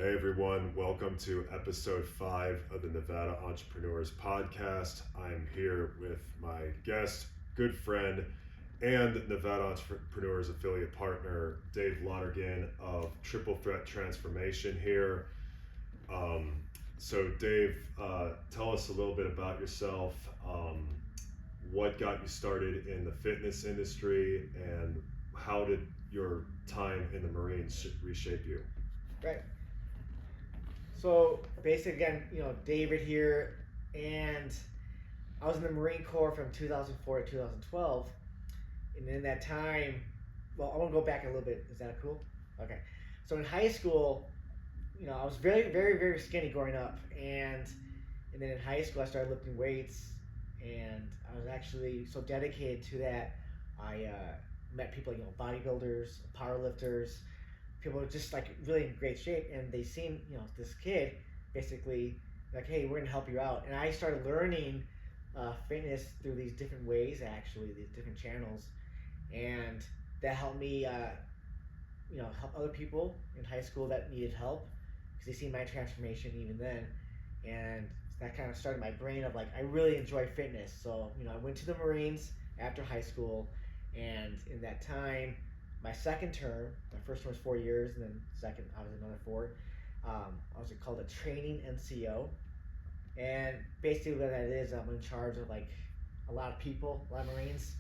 Hey everyone, welcome to episode 5 of the Nevada Entrepreneurs Podcast. I'm here with my guest, good friend, and Nevada Entrepreneurs affiliate partner, Dave Lonergan of Triple Threat Transformation here. So Dave, tell us a little bit about yourself, what got you started in the fitness industry, and how did your time in the Marines reshape you? Right. So basically, again, David here, and I was in the Marine Corps from 2004 to 2012, and in that time, well, I want to go back a little bit. Is that cool? Okay. So in high school, I was very, very, very skinny growing up, and then in high school, I started lifting weights, and I was actually so dedicated to that. I met people, bodybuilders, powerlifters, people were just like really in great shape, and they seen this kid basically like, hey, we're gonna help you out, and I started learning fitness through these different ways, actually these different channels, and that helped me help other people in high school that needed help because they seen my transformation even then, and that kind of started my brain of like I really enjoy fitness. So I went to the Marines after high school, and in that time, my second term, my first term was 4 years, and then second I was another 4. I was called a training NCO, and basically what that is, I'm in charge of like a lot of people, a lot of Marines,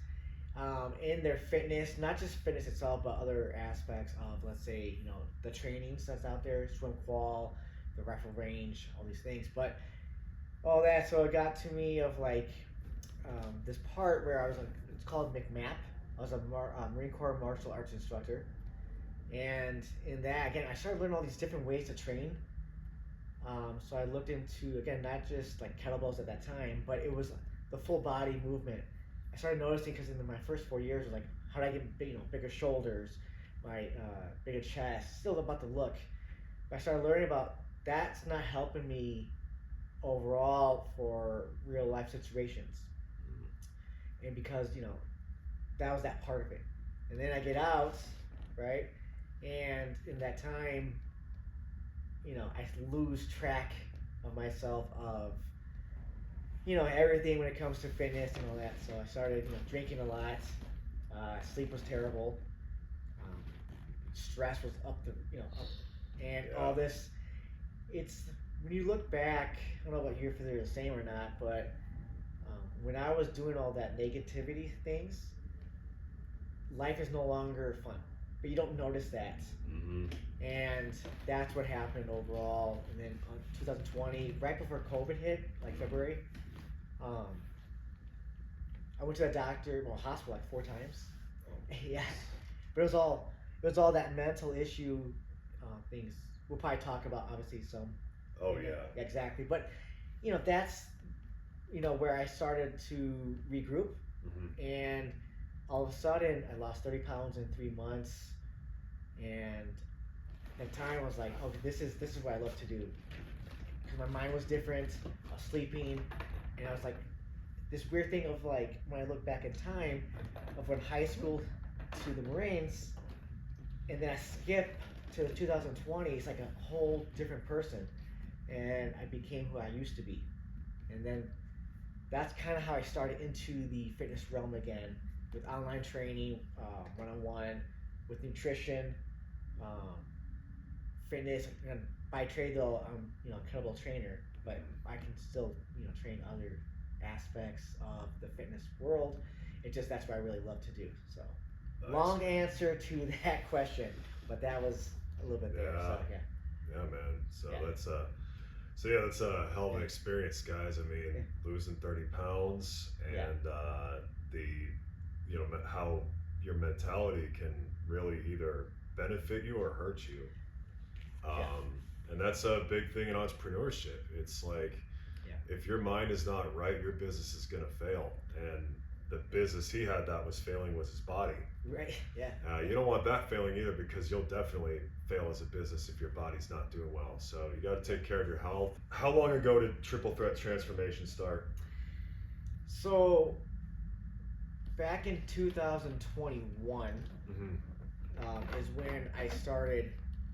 in their fitness, not just fitness itself, but other aspects of, let's say, the trainings that's out there, swim qual, the rifle range, all these things. But all that, so it got to me of like this part where I was like, it's called McMap. I was a Marine Corps martial arts instructor, and in that, again, I started learning all these different ways to train. So I looked into, again, not just like kettlebells at that time, but it was the full body movement. I started noticing because in my first 4 years, it was like, how do I get bigger shoulders, my bigger chest, still about the look. But I started learning about that's not helping me overall for real life situations, and because that was that part of it. And then I get out, right, and in that time, I lose track of myself of everything when it comes to fitness and all that. So I started drinking a lot. Sleep was terrible. Um, Stress was up the up, and all this. It's when you look back. I don't know what you're the same or not, but when I was doing all that negativity things, life is no longer fun. But you don't notice that. Mm-hmm. And that's what happened overall. And then 2020, right before COVID hit, like February, um, I went to the doctor, hospital like 4 times. Yeah, but it was all that mental issue things. We'll probably talk about obviously some. Oh yeah. Exactly, but that's where I started to regroup, and all of a sudden I lost 30 pounds in 3 months, and at the time I was like, okay, this is what I love to do, because my mind was different. I was sleeping, and I was like, this weird thing of like when I look back in time, of when high school to the Marines, and then I skip to 2020. It's like a whole different person, and I became who I used to be, and then that's kind of how I started into the fitness realm again, with online training, one-on-one, with nutrition, um, fitness. And by trade though, I'm a kettlebell trainer, but I can still train other aspects of the fitness world. It's just that's what I really love to do. So Nice. Long answer to that question, but that was a little bit there. So yeah. Yeah, man. So Yeah. that's a hell of an experience, guys. I mean, losing 30 pounds and how your mentality can really either benefit you or hurt you. And that's a big thing in entrepreneurship. It's like, if your mind is not right, your business is going to fail. And the business he had that was failing was his body. Right. Yeah. You don't want that failing either, because you'll definitely fail as a business if your body's not doing well. So you got to take care of your health. How long ago did Triple Threat Transformation start? So back in 2021 is when I started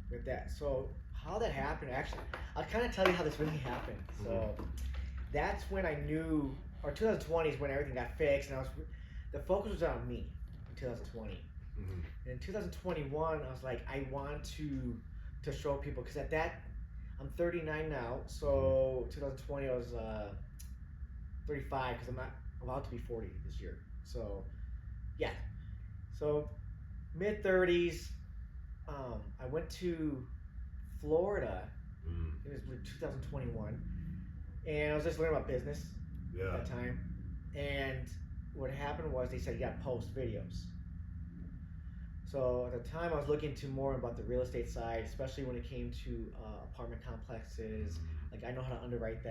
with that. So how that happened, actually, I'll kind of tell you how this really happened. So that's when I knew, or 2020 is when everything got fixed, and the focus was on me in 2020. And in 2021, I was like, I want to show people, because I'm 39 now, so 2020 I was 35, because I'm not about to be 40 this year. So yeah, so mid 30s. I went to Florida. It was 2021, and I was just learning about business at that time. And what happened was they said you got to post videos. So at the time, I was looking into more about the real estate side, especially when it came to apartment complexes. Like, I know how to underwrite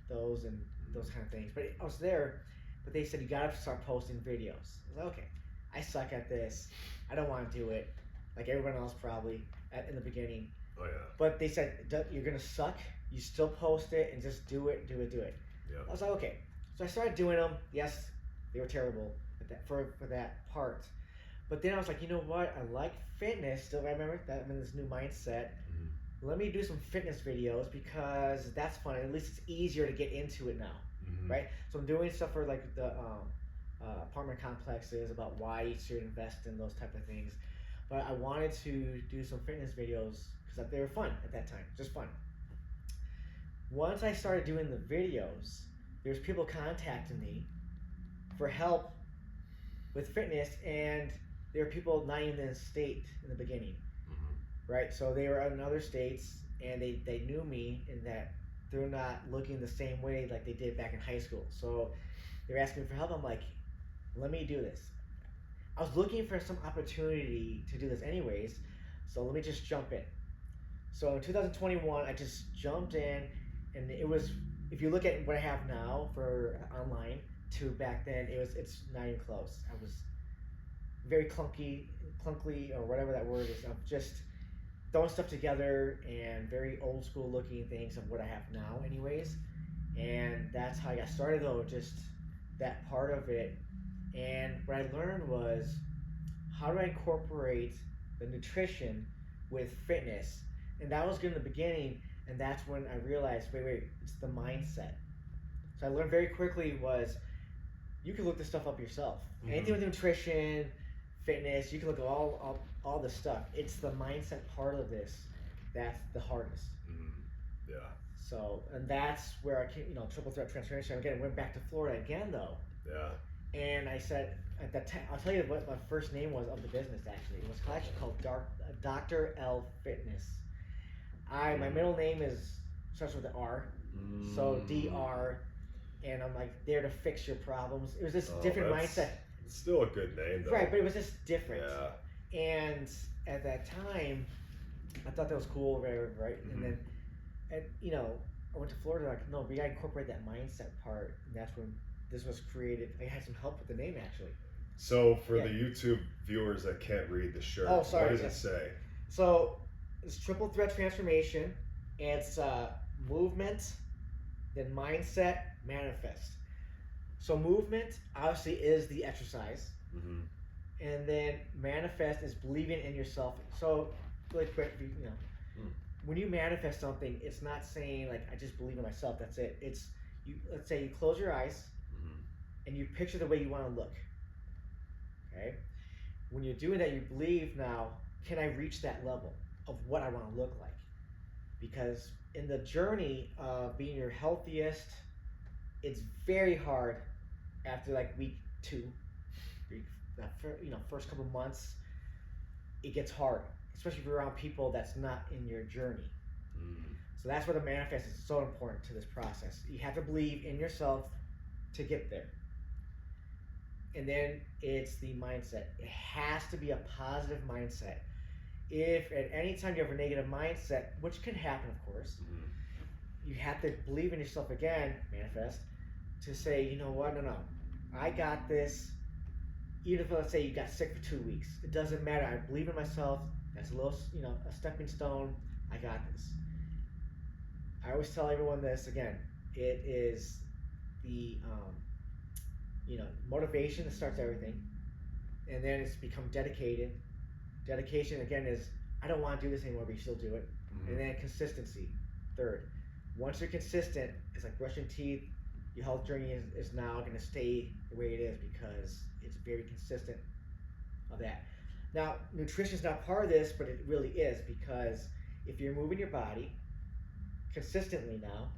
those and those kind of things. But I was there, but they said you got to start posting videos. I was like, okay, I suck at this. I don't want to do it, like everyone else probably in the beginning. Oh yeah. But they said you're gonna suck. You still post it and just do it. Yeah. I was like, okay. So I started doing them. Yes, they were terrible for that part. But then I was like, you know what? I like fitness. Still remember that I'm in this new mindset. Let me do some fitness videos because that's fun. At least it's easier to get into it now, right? So I'm doing stuff for like the apartment complexes, about why you should invest in those type of things. But I wanted to do some fitness videos because they were fun at that time, just fun. Once I started doing the videos, there's people contacting me for help with fitness, and there were people not even in the state in the beginning, right? So they were in other states, and they knew me in that they're not looking the same way like they did back in high school. So they were asking me for help. I'm like, let me do this. I was looking for some opportunity to do this anyways, so let me just jump in. So in 2021, I just jumped in, and it was, if you look at what I have now for online to back then, it's not even close. I was very clunky, or whatever that word is, of just throwing stuff together and very old school looking things of what I have now anyways. And that's how I got started, though, just that part of it. And what I learned was, how do I incorporate the nutrition with fitness? And that was good in the beginning, and that's when I realized, wait, it's the mindset. So I learned very quickly was, you can look this stuff up yourself. Anything with nutrition, fitness, you can look at all this stuff. It's the mindset part of this that's the hardest. Yeah. So, and that's where I came, triple threat transformation. Again, I went back to Florida again, though. Yeah. And I said, at that time, I'll tell you what my first name was of the business, actually. It was actually called Dr. L Fitness. My middle name starts with an R, so DR, and I'm like there to fix your problems. It was this different mindset. It's still a good name, though. Right, but it was just different. Yeah. And at that time, I thought that was cool, right? And then, I went to Florida. Like, no, we gotta incorporate that mindset part, and that's when this was created. I had some help with the name, actually. So for the YouTube viewers that can't read the shirt, what does it say? So it's triple threat transformation. It's movement, then mindset, manifest. So movement obviously is the exercise, and then manifest is believing in yourself. So really quick, when you manifest something, it's not saying like I just believe in myself. That's it. It's let's say you close your eyes and you picture the way you want to look. Okay, when you're doing that, you believe now, can I reach that level of what I want to look like? Because in the journey of being your healthiest, it's very hard after like week 2, first couple months, it gets hard, especially if you're around people that's not in your journey. So that's where the manifest is so important to this process. You have to believe in yourself to get there. And then it's the mindset. It has to be a positive mindset. If at any time you have a negative mindset, which can happen, of course, you have to believe in yourself again, manifest, to say, you know what, no, I got this. Even if, let's say, you got sick for 2 weeks, it doesn't matter. I believe in myself. That's a little, a stepping stone. I got this. I always tell everyone this again. It is the motivation that starts everything, and then it's become dedicated. Dedication again is, I don't want to do this anymore, but you still do it. and then consistency, third. Once you're consistent, it's like brushing teeth. Your health journey is now going to stay the way it is because it's very consistent of that. Now, nutrition is not part of this, but it really is because if you're moving your body consistently now,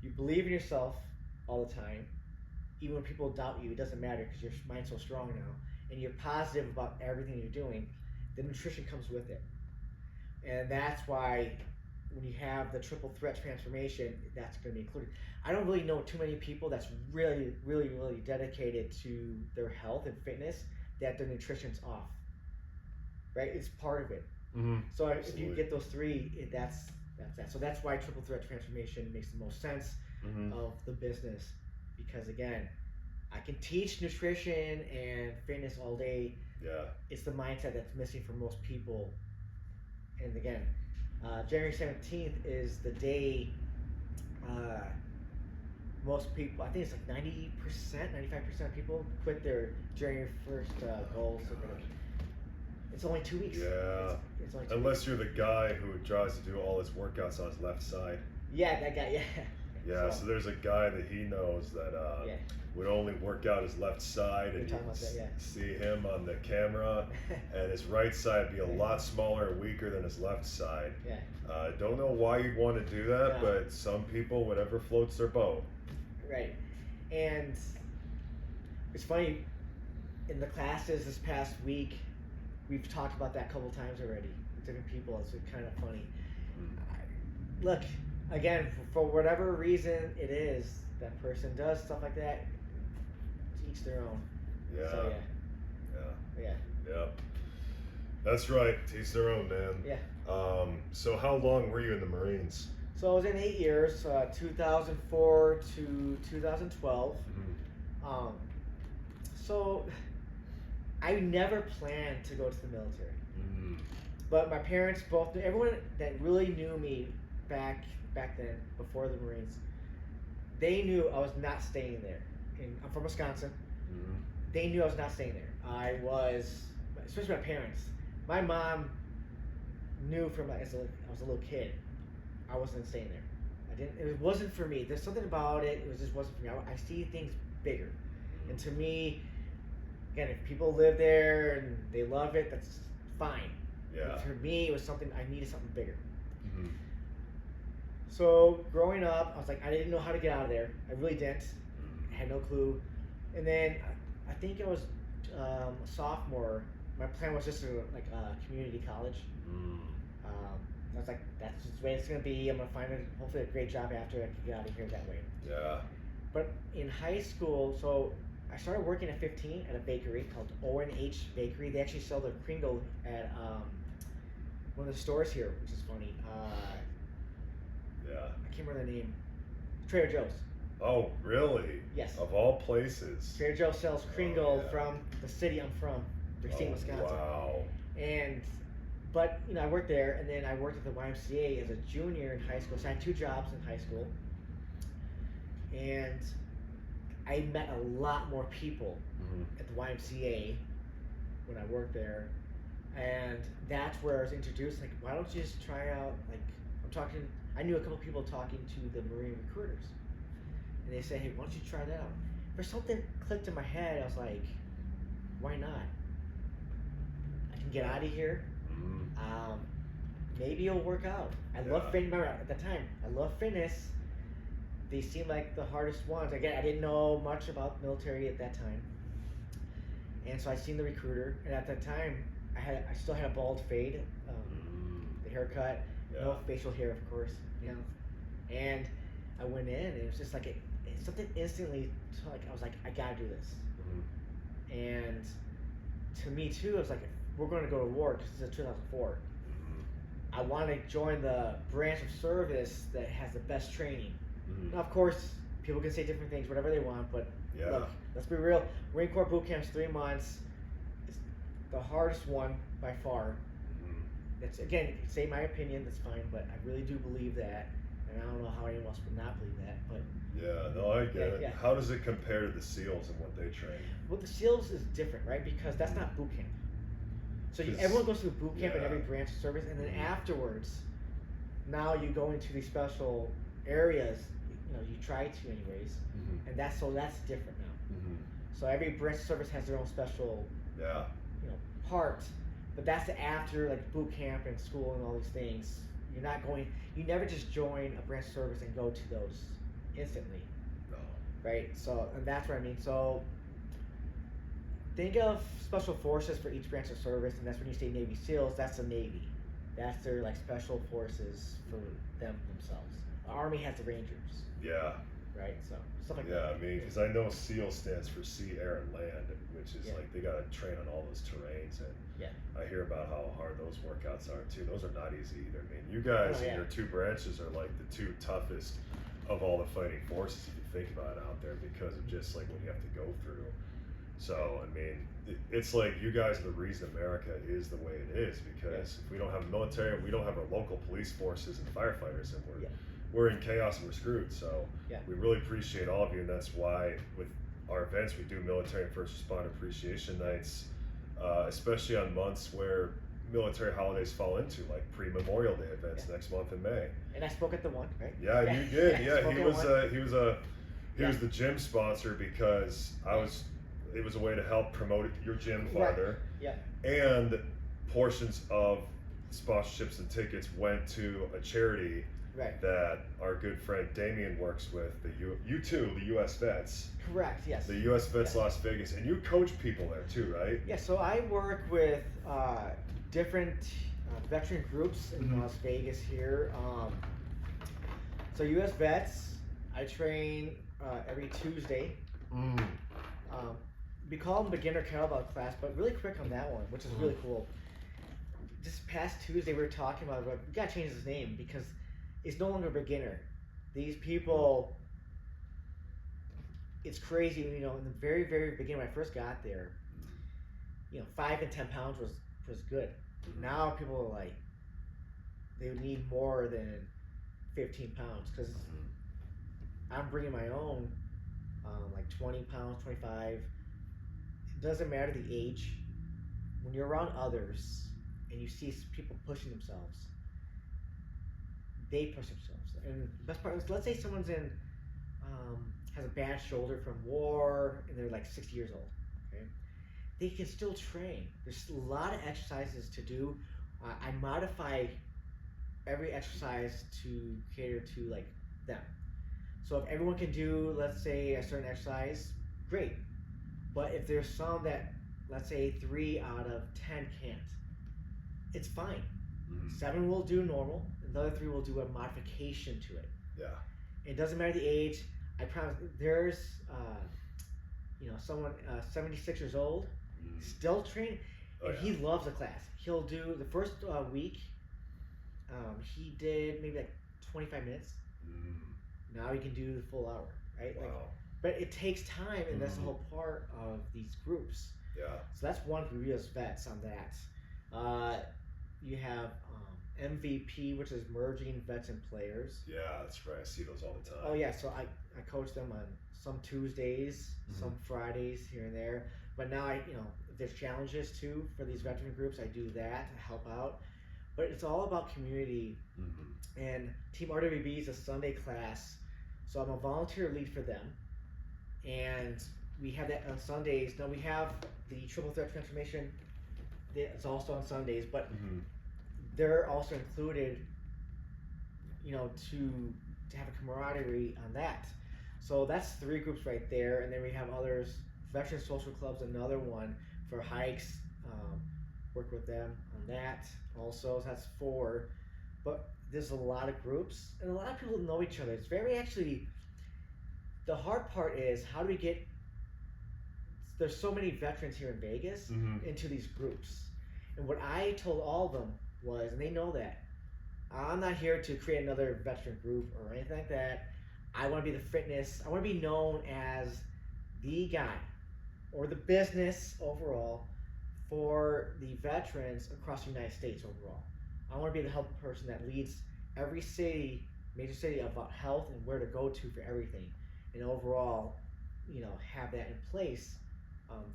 you believe in yourself all the time, even when people doubt you, it doesn't matter because your mind's so strong now, and you're positive about everything you're doing, the nutrition comes with it. And that's why when you have the triple threat transformation, that's going to be included. I don't really know too many people that's really, really, really dedicated to their health and fitness that their nutrition's off. Right? It's part of it. So if you get those three, that's that. So that's why triple threat transformation makes the most sense of the business, because again, I can teach nutrition and fitness all day. Yeah. It's the mindset that's missing for most people. And again, January 17th is the day most people, I think it's like 90%, 95% of people quit their January 1st goals. It's only 2 weeks. Yeah. It's only 2 Unless weeks. you're the guy who tries to do all his workouts on his left side. Yeah, that guy, yeah. Yeah, so there's a guy that he knows that would only work out his left side, and you see him on the camera, and his right side be a lot smaller and weaker than his left side. Yeah. Don't know why you'd want to do that, but some people, whatever floats their boat. Right. And it's funny, in the classes this past week, we've talked about that a couple times already with different people. It's kind of funny. Look, again, for whatever reason it is, that person does stuff like that, to each their own. Yeah. So, Yeah. That's right. To each their own, man. Yeah. So how long were you in the Marines? So I was in 8 years, 2004 to 2012. So I never planned to go to the military. But my parents both, everyone that really knew me back then, before the Marines, they knew I was not staying there. And I'm from Wisconsin. They knew I was not staying there. I was, especially my parents. My mom knew from as I was a little kid, I wasn't staying there. It wasn't for me. There's something about it. It just wasn't for me. I see things bigger. And to me, again, if people live there and they love it, that's fine. Yeah. But for me, it was something, I needed something bigger. So growing up, I was like, I didn't know how to get out of there. I really didn't. I had no clue. And then I think I was a sophomore. My plan was just to like community college. I was like, that's just the way it's gonna be. I'm gonna find hopefully a great job after I can get out of here that way. Yeah. But in high school, so I started working at 15 at a bakery called O&H Bakery. They actually sell their Kringle at one of the stores here, which is funny. I can't remember the name. Trader Joe's. Oh, really? Yes. Of all places. Trader Joe sells Kringle from the city I'm from, Racine, Wisconsin. Wow. But you know, I worked there, and then I worked at the YMCA as a junior in high school. So I had 2 jobs in high school, and I met a lot more people at the YMCA when I worked there, and that's where I was introduced. Like, why don't you just try out? Like, I knew a couple people talking to the Marine recruiters, and they said, hey, why don't you try that out? For something clicked in my head. I was like, why not? I can get out of here. Maybe it'll work out. I love fitness. Remember, at the time, I love fitness. They seemed like the hardest ones. Again, I didn't know much about military at that time, and so I seen the recruiter. And at that time, I still had a bald fade, the haircut, no facial hair, of course, you know. And I went in, and it was just like it's something instantly. Like I was like, I gotta do this. And to me too, it was like, we're going to go to war because this is 2004. I want to join the branch of service that has the best training. Now, of course, people can say different things, whatever they want, but look, let's be real. Marine Corps boot camp's 3 months. It's the hardest one by far. It's, again, you can say my opinion, that's fine, but I really do believe that, and I don't know how anyone else would not believe that. But I get it. Yeah. How does it compare to the SEALs and what they train? Well, the SEALs is different, right? Because that's not boot camp. So everyone goes through boot camp in every branch of service, and then afterwards, now you go into these special areas. You try to anyways, and that's different now. So every branch service has their own special Yeah. part, but that's the after like boot camp and school and all these things. You never just join a branch service and go to those instantly, No. right? So, and that's what I mean. So think of special forces for each branch of service, and that's when you say Navy SEALs. That's the Navy. That's their like special forces for them themselves. The Army has the Rangers, Yeah. right? So stuff like Yeah, that. I mean, because I know SEAL stands for Sea, Air, and Land, which is like they got to train on all those terrains, and I hear about how hard those workouts are too. Those are not easy either. I mean, you guys and your two branches are like the two toughest of all the fighting forces if you think about it out there, because of just like what you have to go through. So I mean, it's like you guys are the reason America is the way it is, because if we don't have military, we don't have our local police forces and firefighters, and we're in chaos and we're screwed. So we really appreciate all of you, and that's why with our events we do military and first responder appreciation nights, especially on months where military holidays fall into, like pre-Memorial Day events next month in May. And I spoke at the one, right? Yeah, you did. Yeah, he was the gym sponsor because it was a way to help promote your gym farther. Yeah. And portions of sponsorships and tickets went to a charity that our good friend Damien works with, the U.S. Vets. Correct, yes. The U.S. Vets Las Vegas. And you coach people there too, right? Yeah, so I work with different veteran groups in Las Vegas here. So U.S. Vets, I train every Tuesday. We call them beginner kettlebell class, but really quick on that one, which is really cool. This past Tuesday we were talking about, we gotta change his name because it's no longer beginner. These people, it's crazy, in the very, very beginning when I first got there, 5 and 10 pounds was good. Now people are like, they need more than 15 pounds because I'm bringing my own, like 20 pounds, 25. It doesn't matter the age. When you're around others and you see people pushing themselves, they push themselves. And the best part is, let's say someone's has a bad shoulder from war and they're like 60 years old. Okay, they can still train. There's a lot of exercises to do. I modify every exercise to cater to like them. So if everyone can do, let's say, a certain exercise, great. But if there's some that, let's say, 3 out of 10 can't, it's fine. 7 will do normal, and the other 3 will do a modification to it. Yeah. It doesn't matter the age. I promise. There's, someone 76 years old, still training, and he loves the class. He'll do the first week. He did maybe like 25 minutes. Now he can do the full hour, right? Wow. But it takes time, and that's the whole part of these groups. Yeah. So that's one for U.S. Vets on that. You have MVP, which is merging vets and players. Yeah, that's right. I see those all the time. Oh yeah, so I coach them on some Tuesdays, some Fridays here and there. But now if there's challenges too for these veteran groups, I do that to help out. But it's all about community. And Team RWB is a Sunday class, so I'm a volunteer lead for them. And we have that on Sundays. Now we have the Triple Threat Transformation. It's also on Sundays, but they're also included, to have a camaraderie on that. So that's 3 groups right there, and then we have others. Veteran Social Club's another one for hikes. Work with them on that also. So that's 4. But there's a lot of groups, and a lot of people know each other. It's very actually. The hard part is how do we get. There's so many veterans here in Vegas into these groups. And what I told all of them was, and they know that, I'm not here to create another veteran group or anything like that. I want to be the fitness. I want to be known as the guy or the business overall for the veterans across the United States overall. I want to be the help person that leads every city, major city, about health and where to go to for everything. And overall, have that in place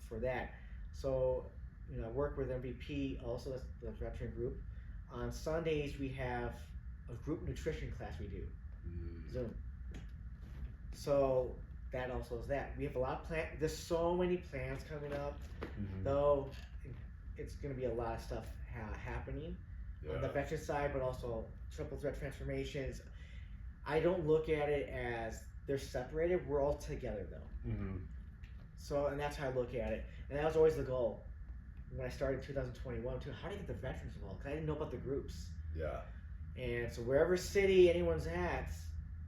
for that. So, I work with MVP, also that's the veteran group. On Sundays we have a group nutrition class we do, Mm. Zoom. So that also is that. We have a lot of plans. There's so many plans coming up, though. It's going to be a lot of stuff happening on the veteran side, but also triple threat transformations. I don't look at it as they're separated. We're all together though. So, and that's how I look at it. And that was always the goal when I started in 2021 too. How do I get the veterans involved? Because I didn't know about the groups. Yeah. And so wherever city anyone's at,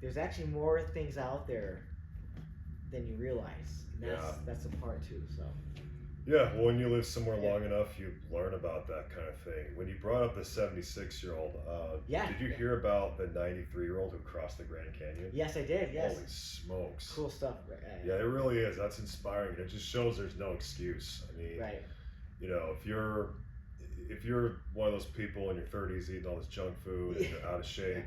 there's actually more things out there than you realize. And that's the part too. So. Yeah, well, when you live somewhere long enough, you learn about that kind of thing. When you brought up the 76-year-old, did you hear about the 93-year-old who crossed the Grand Canyon? Yes, I did. Yes. Holy smokes! Cool stuff. Yeah, it really is. That's inspiring. It just shows there's no excuse. I mean, you know, if you're one of those people in your 30s eating all this junk food and you're out of shape.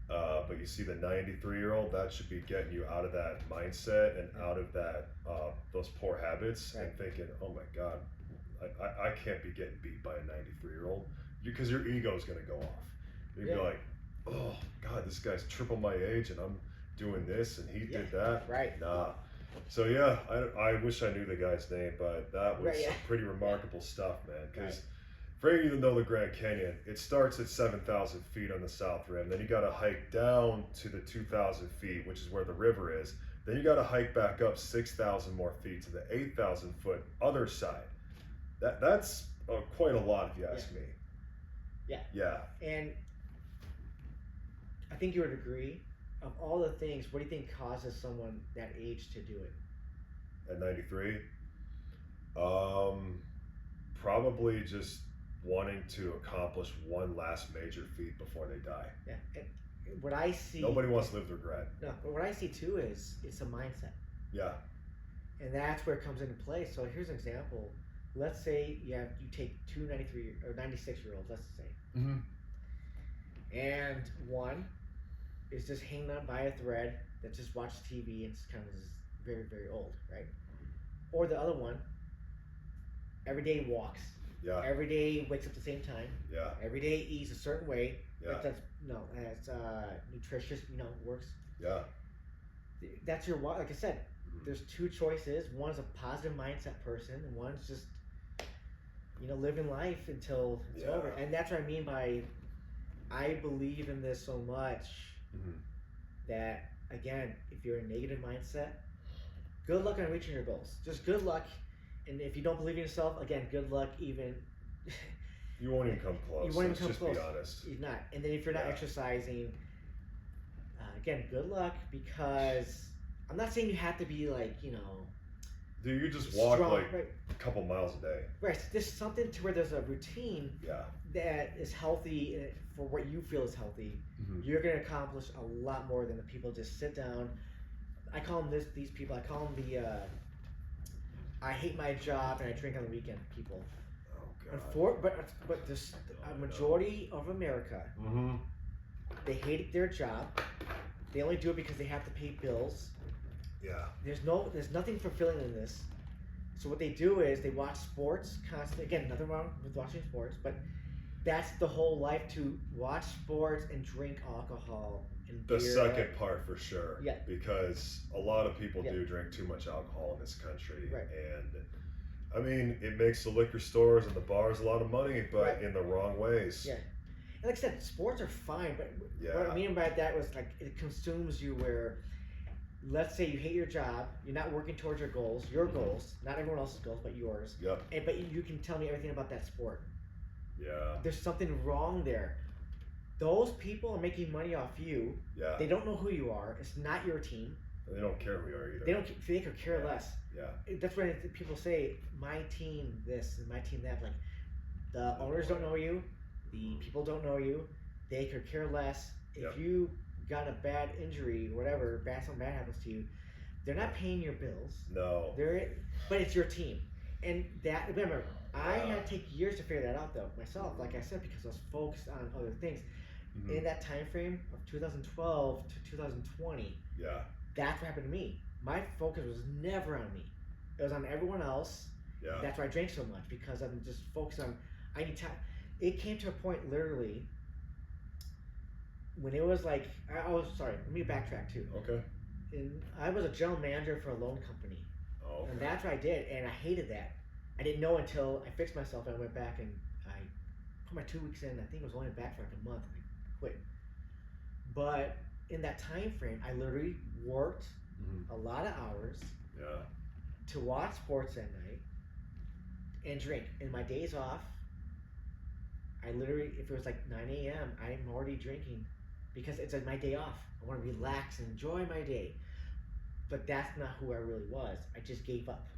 But you see the 93-year-old, that should be getting you out of that mindset and out of that those poor habits and thinking, oh my God, I can't be getting beat by a 93-year-old because your ego is going to go off. You'd be like, oh God, this guy's triple my age and I'm doing this and he did that. Nah. So yeah, I wish I knew the guy's name, but that was some pretty remarkable stuff, man. Because for you to know the Grand Canyon, it starts at 7,000 feet on the south rim. Then you got to hike down to the 2,000 feet, which is where the river is. Then you got to hike back up 6,000 more feet to the 8,000 foot other side. That's quite a lot, if you ask me. Yeah. And I think you would agree. Of all the things, what do you think causes someone that age to do it? At 93, probably just wanting to accomplish one last major feat before they die. Yeah. And what I see. Nobody wants to live with regret. No, but what I see too is it's a mindset. Yeah. And that's where it comes into play. So here's an example. Let's say you take two 93 or 96-year-olds, let's say. And one is just hanging on by a thread that just watches TV and kind of is very, very old, right? Or the other one, every day walks. Yeah. Every day wakes up at the same time. Yeah. Every day eats a certain way. Yeah. That's nutritious, works. Yeah. That's your, like I said, there's two choices. One's a positive mindset person, and one's just, living life until it's over. And that's what I mean by, I believe in this so much that, again, if you're in a negative mindset, good luck on reaching your goals. Just good luck. And if you don't believe in yourself, again, good luck even. You won't even come close. You won't even come just close. Be honest. You're not. And then if you're not exercising, again, good luck, because I'm not saying you have to be Dude, you just walk strong, a couple miles a day. Right. There's something to where there's a routine that is healthy for what you feel is healthy. You're going to accomplish a lot more than the people just sit down. I call them these people. I call them the I hate my job and I drink on the weekend people. Oh God. But this a majority of America, they hate their job. They only do it because they have to pay bills. Yeah. There's nothing fulfilling in this. So what they do is they watch sports constantly. Again, nothing wrong with watching sports, but that's the whole life, to watch sports and drink alcohol and beer. The second part for sure. Yeah. Because a lot of people do drink too much alcohol in this country. Right. And I mean, it makes the liquor stores and the bars a lot of money, but in the wrong ways. Yeah. And like I said, sports are fine, but what I mean by that was it consumes you where, let's say you hate your job, you're not working towards your goals, not everyone else's goals, but yours. Yep. But you can tell me everything about that sport. Yeah. There's something wrong there. Those people are making money off you. Yeah. They don't know who you are. It's not your team. And they don't care who you are either. They could care less. Yeah. That's why people say, my team this and my team that. Like, the owners don't know you. The people don't know you. They could care less. If you got a bad injury, whatever, something bad happens to you, they're not paying your bills. No. But it's your team. And remember, I had to take years to figure that out though, myself, like I said, because I was focused on other things. In that time frame of 2012 to 2020, that's what happened to me. My focus was never on me. It was on everyone else. Yeah. That's why I drank so much, because I'm just focused on, I need time. It came to a point literally, when it was like, I was sorry. Let me backtrack too. Okay. I was a general manager for a loan company, Oh, okay. and that's what I did, and I hated that. I didn't know until I fixed myself. And I went back and I put my 2 weeks in. I think I was only back for like a month, and I quit. But in that time frame, I literally worked a lot of hours Yeah. to watch sports at night and drink. In my days off, I literally, if it was like 9 a.m., I'm already drinking because it's like my day off. I want to relax and enjoy my day. But that's not who I really was. I just gave up.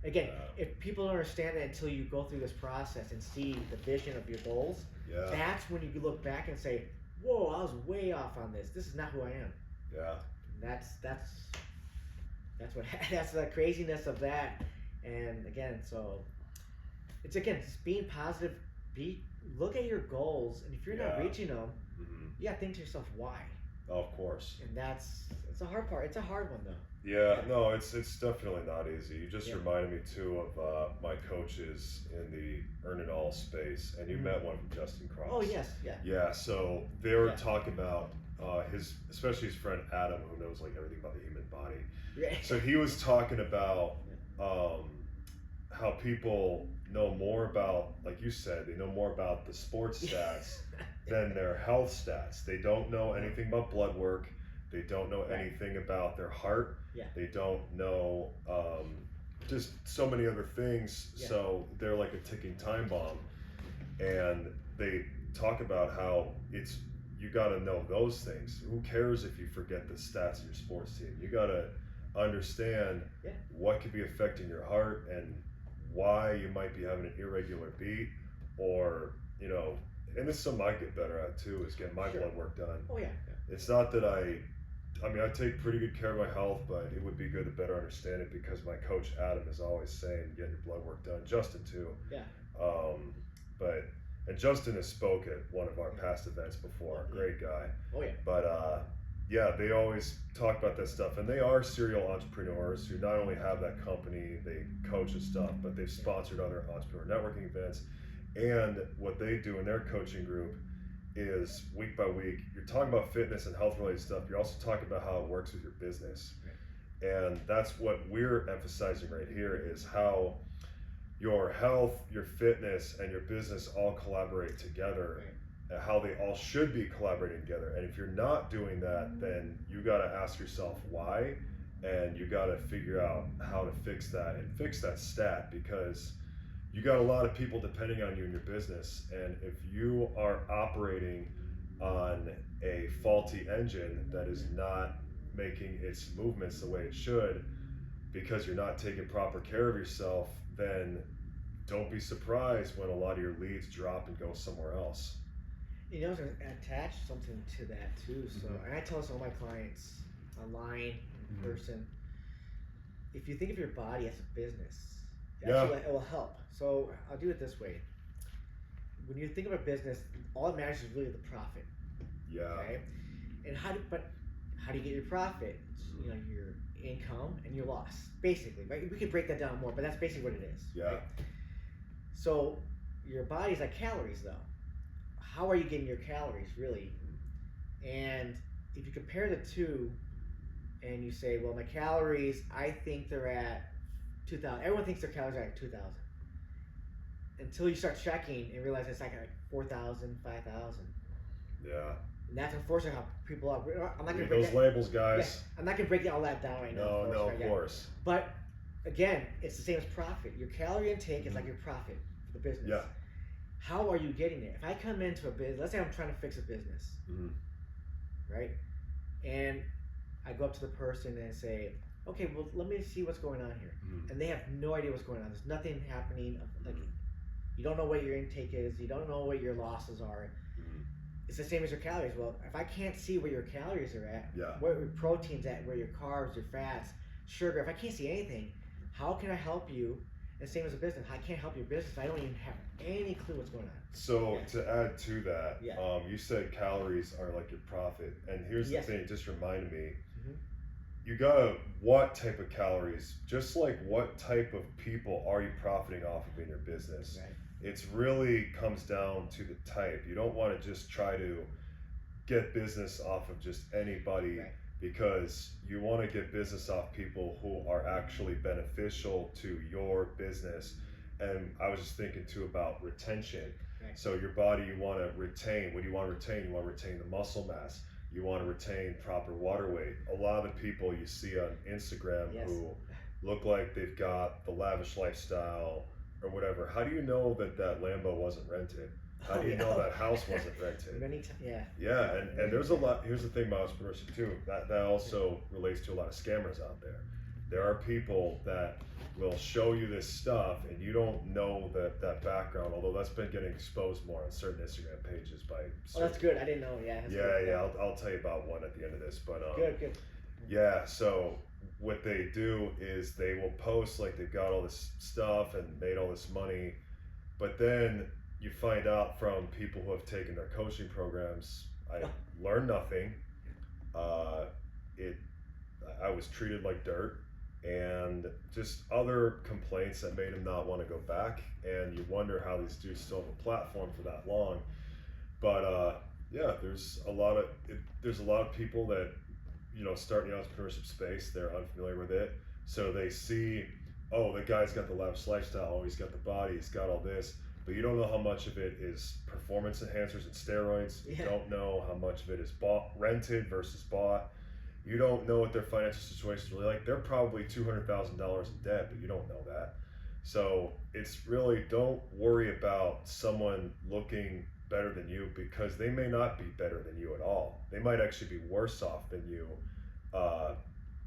Again, if people don't understand that until you go through this process and see the vision of your goals, that's when you look back and say, "Whoa, I was way off on this. This is not who I am." Yeah. That's what that's the craziness of that. And again, so it's being positive. Look at your goals, and if you're not reaching them, you gotta think to yourself why. Oh, of course. And it's a hard part. It's a hard one though. Yeah, no, it's definitely not easy. You just reminded me too of my coaches in the Earn It All space, and you met one from Justin Cross. Oh yes, yeah. Yeah, so they were talking about especially his friend Adam, who knows like everything about the human body. Right. So he was talking about how people know more about, like you said, they know more about the sports stats than their health stats. They don't know anything about blood work. They don't know anything about their heart. Yeah. They don't know just so many other things. Yeah. So they're like a ticking time bomb. And they talk about how you got to know those things. Who cares if you forget the stats of your sports team? You got to understand what could be affecting your heart and why you might be having an irregular beat, or and this is something I get better at too, is getting my blood work done. Oh yeah. It's not that I take pretty good care of my health, but it would be good to better understand it because my coach Adam is always saying get your blood work done. Justin too. Yeah. And Justin has spoke at one of our past events before. Great guy. Oh yeah. But they always talk about that stuff, and they are serial entrepreneurs who not only have that company, they coach and stuff, but they've sponsored other entrepreneur networking events. And what they do in their coaching group is week by week, you're talking about fitness and health related stuff. You're also talking about how it works with your business. Right. And that's what we're emphasizing right here, is how your health, your fitness, and your business all collaborate together. Right. And how they all should be collaborating together. And if you're not doing that, then you got to ask yourself why, and you got to figure out how to fix that and fix that stat, because you got a lot of people depending on you in your business. And if you are operating on a faulty engine that is not making its movements the way it should, because you're not taking proper care of yourself, then don't be surprised when a lot of your leads drop and go somewhere else. I was going to attach something to that too. So, and I tell this to all my clients online, in person. If you think of your body as a business, it will help. So I'll do it this way. When you think of a business, all that matters is really the profit. Yeah. Okay. And how do you get your profit? It's, your income and your loss, basically. Right. We could break that down more, but that's basically what it is. Yeah. Right? So your body's like calories, though. How are you getting your calories, really? And if you compare the two, and you say, well, my calories, I think they're at 2,000. Everyone thinks their calories are at 2,000. Until you start checking and realize it's like 4,000, 5,000. Yeah. And that's unfortunately how people are. I'm not gonna break those labels, guys. Yeah, I'm not gonna break all that down right now. Of course. But again, it's the same as profit. Your calorie intake is like your profit for the business. Yeah. How are you getting there? If I come into a business, let's say I'm trying to fix a business, right? And I go up to the person and say, okay, well, let me see what's going on here. And they have no idea what's going on. There's nothing happening. Like, you don't know what your intake is. You don't know what your losses are. It's the same as your calories. Well, if I can't see where your calories are at, where your protein's at, where your carbs, your fats, sugar, if I can't see anything, how can I help you? And same as a business, I can't help your business if I don't even have any clue what's going on. So to add to that, you said calories are like your profit, and here's the thing, it just reminded me, you gotta, what type of calories, just like what type of people are you profiting off of in your business? Right. It's really comes down to the type. You don't want to just try to get business off of just anybody, Right. because you want to get business off people who are actually beneficial to your business. And I was just thinking too about retention. Right. So your body, you want to retain. What do you want to retain? You want to retain the muscle mass. You want to retain proper water weight. A lot of the people you see on Instagram Yes. who look like they've got the lavish lifestyle or whatever. How do you know that that Lambo wasn't rented? How do you know that house wasn't rented? Many times, yeah. Yeah, and there's a lot. Here's the thing about entrepreneurship too. That also relates to a lot of scammers out there. There are people that will show you this stuff, and you don't know that background. Although that's been getting exposed more on certain Instagram pages by. Oh, that's good. I didn't know. Yeah. That's good. Yeah. I'll tell you about one at the end of this, but Good. yeah. So what they do is they will post like they've got all this stuff and made all this money, but then you find out from people who have taken their coaching programs, I learned nothing. I was treated like dirt, and just other complaints that made him not want to go back. And you wonder how these dudes still have a platform for that long. But yeah, there's a lot of people that start in the entrepreneurship space. They're unfamiliar with it, so they see, oh, the guy's got the lavish lifestyle, oh, he's got the body, he's got all this. But you don't know how much of it is performance enhancers and steroids. You don't know how much of it is rented versus bought. You don't know what their financial situation is really like. They're probably $200,000 in debt, but you don't know that. So it's really, don't worry about someone looking better than you, because they may not be better than you at all. They might actually be worse off than you,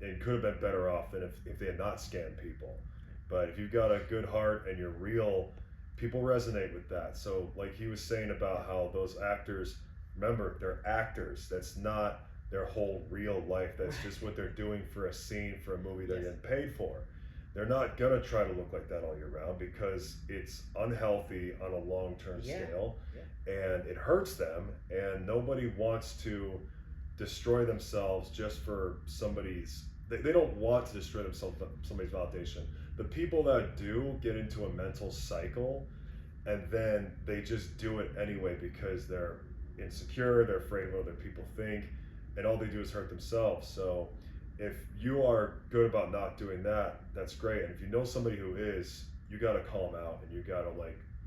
and could have been better off than if they had not scammed people. But if you've got a good heart and you're real, people resonate with that. So like he was saying about how those actors, remember, they're actors. That's not their whole real life. That's just what they're doing for a scene, for a movie they're getting paid for. They're not gonna try to look like that all year round, because it's unhealthy on a long-term scale, and it hurts them, and nobody wants to destroy themselves just for they don't want to destroy themselves for somebody's validation. The people that do get into a mental cycle, and then they just do it anyway because they're insecure, they're afraid of what other people think, and all they do is hurt themselves. So if you are good about not doing that, that's great. And if you know somebody who is, you got to call them out, and you got to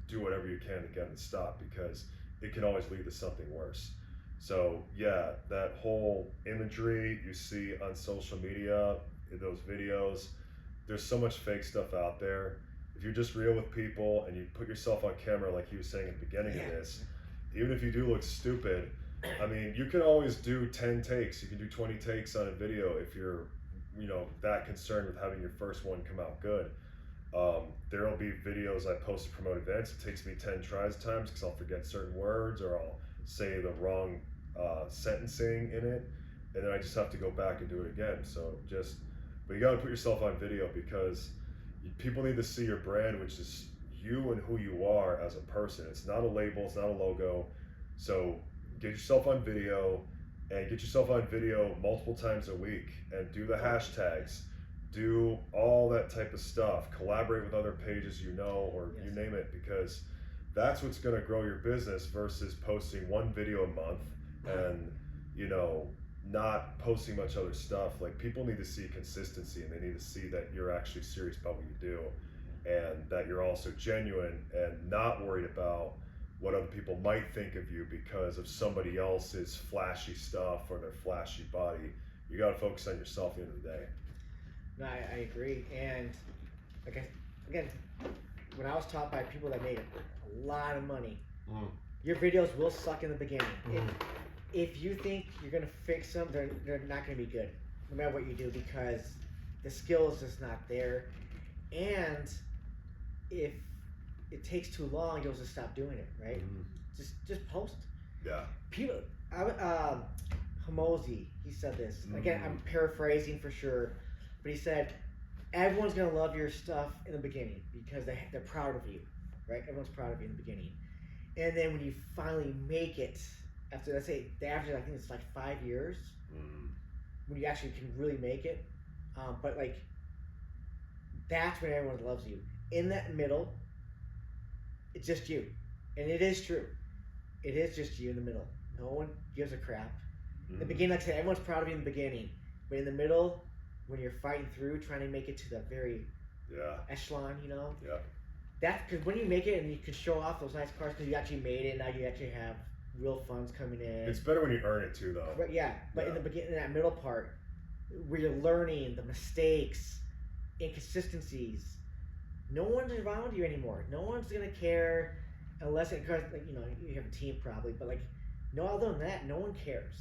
do whatever you can to get them to stop, because it can always lead to something worse. So yeah, that whole imagery you see on social media, in those videos, there's so much fake stuff out there. If you're just real with people and you put yourself on camera, like he was saying at the beginning of this, even if you do look stupid, I mean, you can always do 10 takes. You can do 20 takes on a video if you're, that concerned with having your first one come out good. There'll be videos I post to promote events. It takes me 10 tries times because I'll forget certain words, or I'll say the wrong sentencing in it, and then I just have to go back and do it again. But you got to put yourself on video, because people need to see your brand, which is you and who you are as a person. It's not a label, it's not a logo. So get yourself on video, and get yourself on video multiple times a week, and do the hashtags, do all that type of stuff, collaborate with other pages or you name it, because that's what's going to grow your business versus posting one video a month and not posting much other stuff. Like, people need to see consistency, and they need to see that you're actually serious about what you do, and that you're also genuine and not worried about what other people might think of you because of somebody else's flashy stuff or their flashy body. You got to focus on yourself at the end of the day. No, I agree. And again, when I was taught by people that made a lot of money, your videos will suck in the beginning. If you think you're gonna fix them, they're not gonna be good, no matter what you do, because the skill is just not there. And if it takes too long, you'll just stop doing it, right? Just post. Yeah. People, Hamosi, he said this. Again, I'm paraphrasing for sure, but he said, everyone's gonna love your stuff in the beginning because they're proud of you, right? Everyone's proud of you in the beginning, and then when you finally make it, after, let's say, the average, I think it's like 5 years, when you actually can really make it. But that's when everyone loves you. In that middle, it's just you, and it is true. It is just you in the middle. No one gives a crap. In the Mhm. beginning, like I said, everyone's proud of you in the beginning. But in the middle, when you're fighting through, trying to make it to the very echelon, Yeah. that's because when you make it and you can show off those nice cars because you actually made it, now you actually have real funds coming in. It's better when you earn it too, though. But in the beginning, in that middle part, where you're learning the mistakes, inconsistencies, no one's around you anymore. No one's gonna care unless it, like, you have a team probably, but like, no, other than that, no one cares.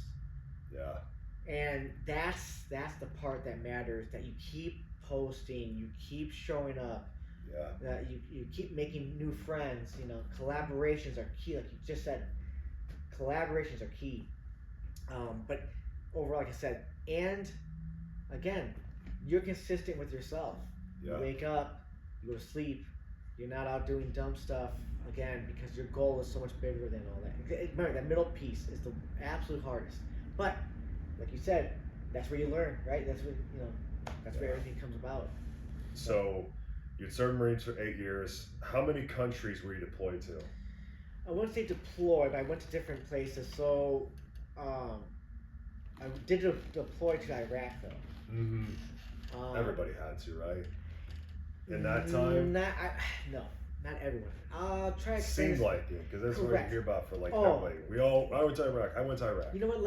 Yeah. And that's the part that matters. That you keep posting, you keep showing up. Yeah. That you keep making new friends. Collaborations are key. Like you just said, collaborations are key. But overall, like I said, and again, you're consistent with yourself. Yeah. You wake up, you go to sleep. You're not out doing dumb stuff again because your goal is so much bigger than all that. Remember, that middle piece is the absolute hardest. But like you said, that's where you learn, right? That's where that's where everything comes about. So, you'd served Marines for 8 years. How many countries were you deployed to? I wouldn't say deployed, but I went to different places. So, I did deploy to Iraq though. Mm-hmm. Everybody had to, right? In that time? No, not everyone. I'll try to explain. Seems like it, because that's what you hear about for like everybody. I went to Iraq. I went to Iraq. You know what?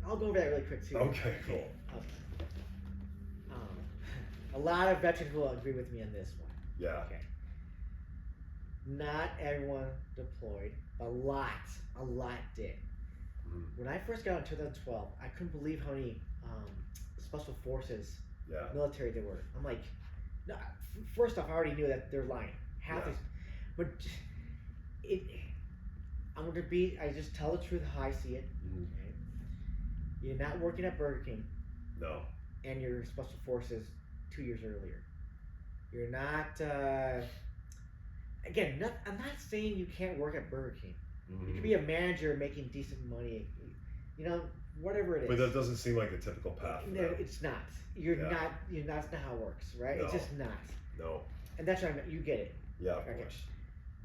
I'll go over that really quick too. Okay, cool. A lot of veterans will agree with me on this one. Yeah. Okay. Not everyone deployed. A lot did. Mm-hmm. When I first got out in 2012, I couldn't believe how many special forces, military there were. I'm like, no. First off, I already knew that they're lying. But I just tell the truth how I see it. Mm-hmm. Okay? You're not working at Burger King. No. And you're special forces 2 years earlier. You're not. Again, I'm not saying you can't work at Burger King. Mm-hmm. You can be a manager making decent money. Whatever it is. But that doesn't seem like the typical path. No, it's not. You're not. That's not how it works, right? No. It's just not. No. And that's what I meant. You get it. Yeah, of course.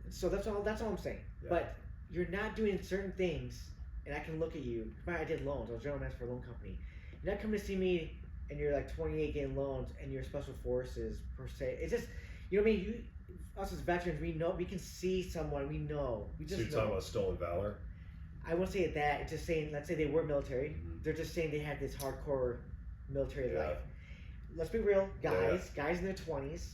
So that's all I'm saying. Yeah. But you're not doing certain things, and I can look at you. I did loans. I was general manager for a loan company. You're not coming to see me, and you're like 28 getting loans, and you're special forces per se. It's just, you know what I mean? Us as veterans, we know, we can see someone, we know. We just so you're talking about stolen valor? I won't say that. It's just saying, let's say they were military. Mm-hmm. They're just saying they had this hardcore military life. Let's be real, guys in their 20s.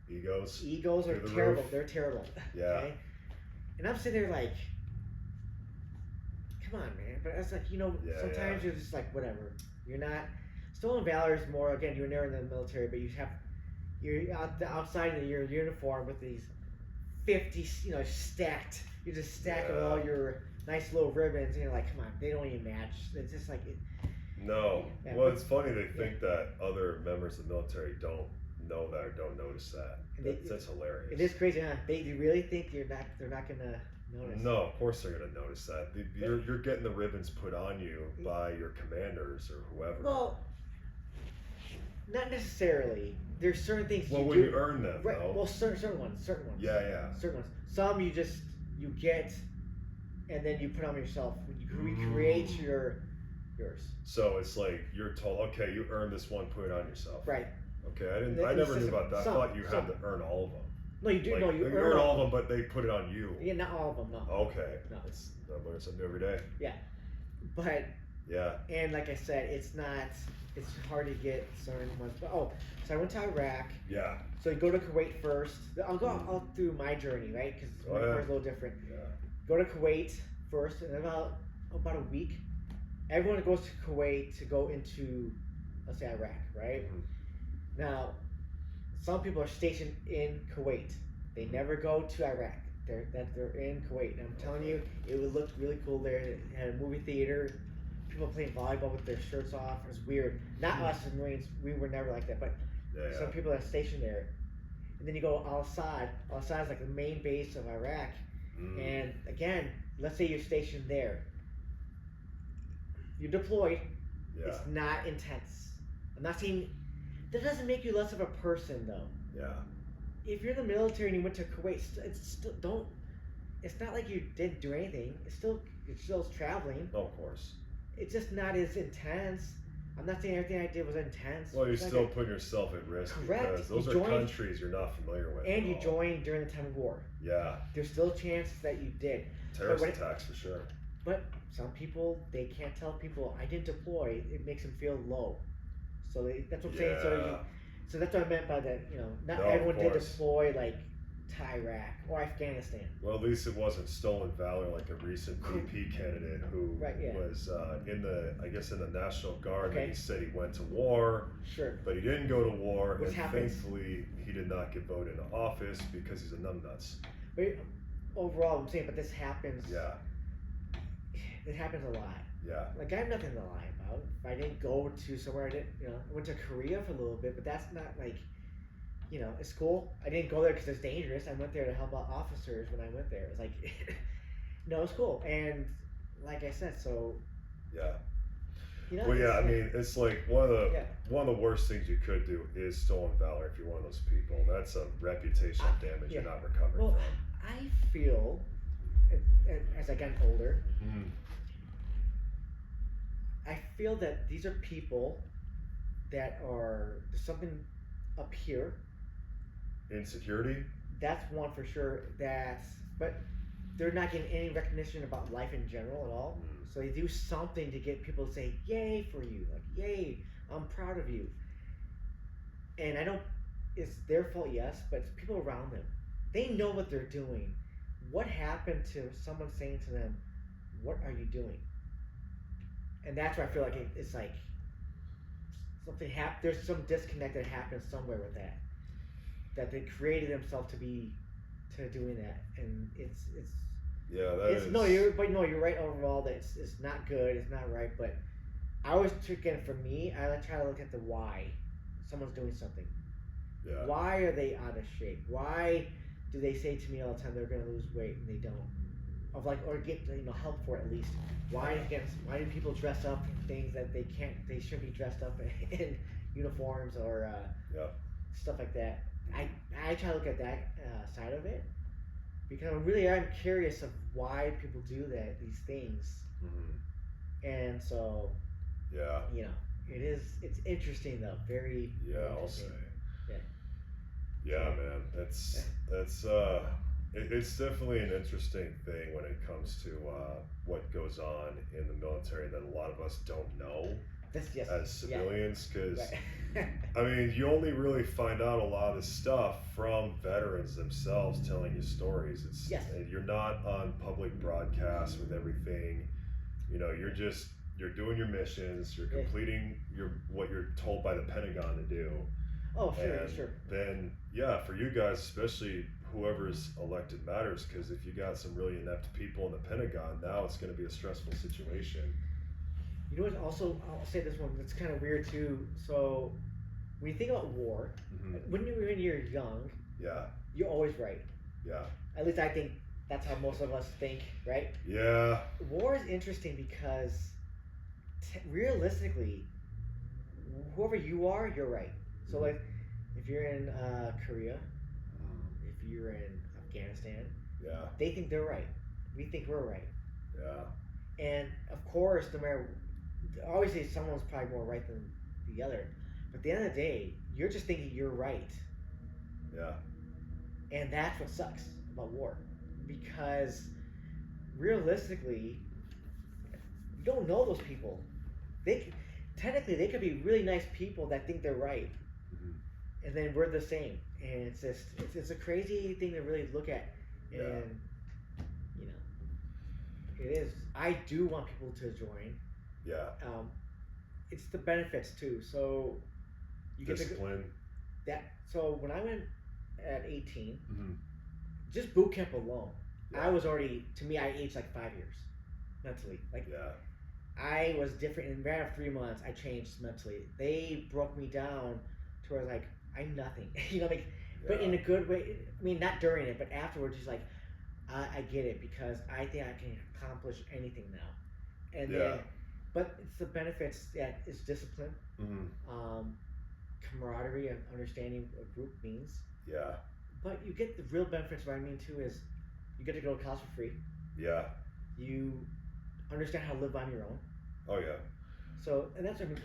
Egos are terrible. They're terrible. Yeah. Okay? And I'm sitting there like, come on, man. But it's like, sometimes you're just like, whatever. You're not. Stolen valor is more, again, you're never in the military, but you're outside of your uniform with these 50, stacked. You're just stacking all your nice little ribbons, and you're like, come on, they don't even match. It's just like. No. Yeah. Well, it's funny they think that other members of the military don't know that or don't notice that. That's hilarious. It is crazy, huh? They really think they're not gonna notice. No, of course they're gonna notice that. You're getting the ribbons put on you by your commanders or whoever. Well, not necessarily. There's certain things. Well, when you earn them, right? Though. Well, certain ones. Yeah. Certain ones. Some you get, and then you put on yourself. You recreate yours. So it's like you're told, okay, you earned this one, put it on yourself. Right. Okay, I never knew about that. I thought you had to earn all of them. No, you do. Like, no, you earn all of them, but they put it on you. Yeah, not all of them. No. Okay. No. I learn something every day. Yeah, but. Yeah. And like I said, it's hard to get certain ones. But so I went to Iraq. Yeah. So you go to Kuwait first. I'll go all through my journey, right? Because my part is a little different. Yeah. Go to Kuwait first, and about a week, everyone goes to Kuwait to go into, let's say, Iraq, right? Mm-hmm. Now, some people are stationed in Kuwait. They never go to Iraq. They're in Kuwait. And I'm telling you, it would look really cool there. It had a movie theater. People playing volleyball with their shirts off. It was weird. Not us as Marines. We were never like that. But some people are stationed there. And then you go Al-Assad. Al-Assad is like the main base of Iraq. And again, let's say you're stationed there. You're deployed. Yeah. It's not intense. I'm not saying that doesn't make you less of a person, though. Yeah. If you're in the military and you went to Kuwait, it's still don't. it's not like you didn't do anything. It's still traveling. Oh, of course. It's just not as intense. I'm not saying everything I did was intense. Well, you're It's still like putting yourself at risk correct. because those You are joined- countries you're not familiar with. and at you all. joined during the time of war. Yeah, There's still chances that you did. terrorist But attacks for sure. But some people, they can't tell people I didn't deploy. It makes them feel low. So that's what I'm saying. So that's what I meant by that. Not No, everyone of did course. deploy like to Iraq or Afghanistan. Well, at least it wasn't stolen valor like a recent VP candidate who Right, yeah. was in the National Guard. Okay. And he said he went to war, Sure. but he didn't go to war, Which and happens. thankfully he did not get voted into office because he's a numbnuts. But overall, I'm saying, but this happens. Yeah, It happens a lot. yeah, Like I have nothing to lie about. If I didn't go to somewhere, I went to Korea for a little bit, but that's not like, it's cool. I didn't go there because it's dangerous. I went there to help out officers when I went there. It's like, no, it's cool. And like I said, so. yeah. Well, yeah, I mean, it's like one of the worst things you could do is stolen valor if you're one of those people. That's a reputational damage you're not recovering Well, from. I feel, as I got older, I feel that these are people that there's something up here. Insecurity? That's one for sure. But they're not getting any recognition about life in general at all. So they do something to get people to say, yay for you. Like, yay, I'm proud of you. And it's their fault, yes, but it's people around them. They know what they're doing. What happened to someone saying to them, what are you doing? And that's where I feel like it's like something there's some disconnect that happens somewhere with that they created themselves to doing that, and it's you're right overall that it's not good, it's not right, but I always again for me I try to look at the why someone's doing something. Yeah. Why are they out of shape? Why do they say to me all the time they're going to lose weight and they don't? Or get help for it at least. Why do people dress up in things that they shouldn't be dressed up in uniforms or stuff like that? I try to look at that side of it because I'm curious of why people do these things. And so it's interesting though, very I'll say. Yeah, man, it's definitely an interesting thing when it comes to what goes on in the military that a lot of us don't know as civilians, because I mean, you only really find out a lot of stuff from veterans themselves telling you stories. You're not on public broadcasts with everything. You're doing your missions, you're completing what you're told by the Pentagon to do. Oh, sure. Then, for you guys, especially whoever's elected matters, because if you got some really inept people in the Pentagon, now it's going to be a stressful situation. You know what? Also, I'll say this one that's kind of weird too. So, when you think about war, when you're young, you're always right. Yeah. At least I think that's how most of us think, right? Yeah. War is interesting because realistically, whoever you are, you're right. So like, if you're in Korea, if you're in Afghanistan, they think they're right. We think we're right. Yeah. And of course, no matter, obviously someone's probably more right than the other, but at the end of the day, you're just thinking you're right. Yeah. And that's what sucks about war, because realistically, you don't know those people. Technically, they could be really nice people that think they're right. And then we're the same, and it's a crazy thing to really look at, and it is. I do want people to join. Yeah. It's the benefits too. So you discipline. So when I went at 18, just boot camp alone, I was already. To me, I aged like 5 years mentally. I was different. In a matter of 3 months, I changed mentally. They broke me down to where I was like, I'm nothing, but in a good way. I mean, not during it, but afterwards, just like, I get it, because I think I can accomplish anything now. And then, but it's the benefits that is discipline, camaraderie, and understanding what group means. Yeah. But you get the real benefits. What I mean too is, You get to go to college for free. Yeah. You understand how to live on your own. Oh yeah. So, and that's, I mean,